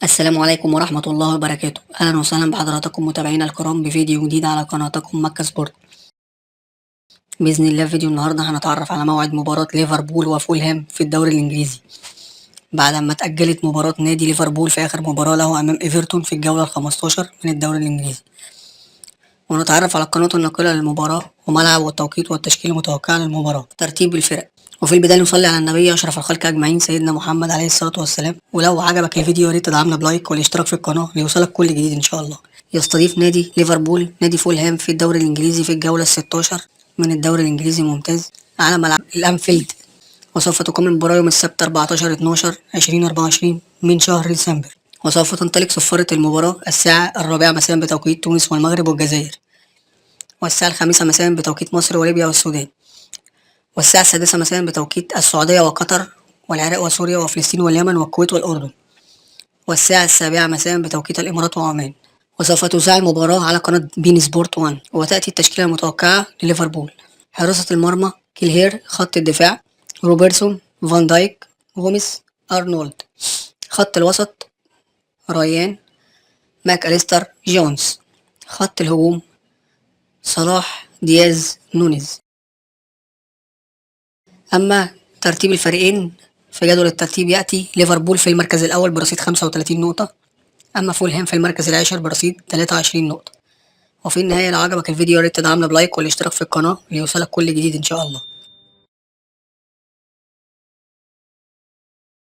السلام عليكم ورحمة الله وبركاته. أهلا وسهلا بحضراتكم متابعينا الكرام بفيديو جديد على قناتكم مكة سبورت. بإذن الله في فيديو النهاردة هنتعرف على موعد مباراة ليفربول وفولهام في الدوري الإنجليزي بعد ما اتأجلت مباراة نادي ليفربول في آخر مباراة له أمام إيفرتون في الجولة ال15 من الدوري الإنجليزي، ونتعرف على القناة الناقلة للمباراة وملعب والتوقيت والتشكيل المتوقع للمباراة، ترتيب الفرق. وفي البداية نصلي على النبي أشرف الخلق أجمعين سيدنا محمد عليه الصلاة والسلام. ولو عجبك الفيديو يا ريت تدعمنا بلايك والاشتراك في القناة ليوصلك كل جديد إن شاء الله. يستضيف نادي ليفربول نادي فولهام في الدوري الإنجليزي في الجولة ال16 من الدوري الإنجليزي الممتاز على ملعب الأنفيلد، وسوف تقام المباراة يوم السبت 14/12/2024 من شهر ديسمبر، وسوف تنطلق صفارة المباراة الساعة 4 مساء بتوقيت تونس والمغرب والجزائر، والساعة 5 مساء بتوقيت مصر وليبيا والسودان، والساعة 6 مساء بتوقيت السعودية وقطر والعراق وسوريا وفلسطين واليمن والكويت والأردن، والساعة 7 مساء بتوقيت الإمارات وعمان. وسوف تذاع المباراة على قناة بين سبورت 1. وتأتي التشكيلة المتوقعة لليفربول: حراسة المرمى كيلهير، خط الدفاع روبرتسون، فان دايك، غوميس، أرنولد، خط الوسط رايان، ماك أليستر، جونز، خط الهجوم صلاح، دياز، نونيز. أما ترتيب الفريقين في جدول الترتيب يأتي ليفربول في المركز الأول برصيد 35 نقطة، أما فولهام في المركز العاشر برصيد 23 نقطة. وفي النهاية لو عجبك الفيديو ياريت تدعمنا بلايك والاشتراك في القناة ليوصلك كل جديد إن شاء الله.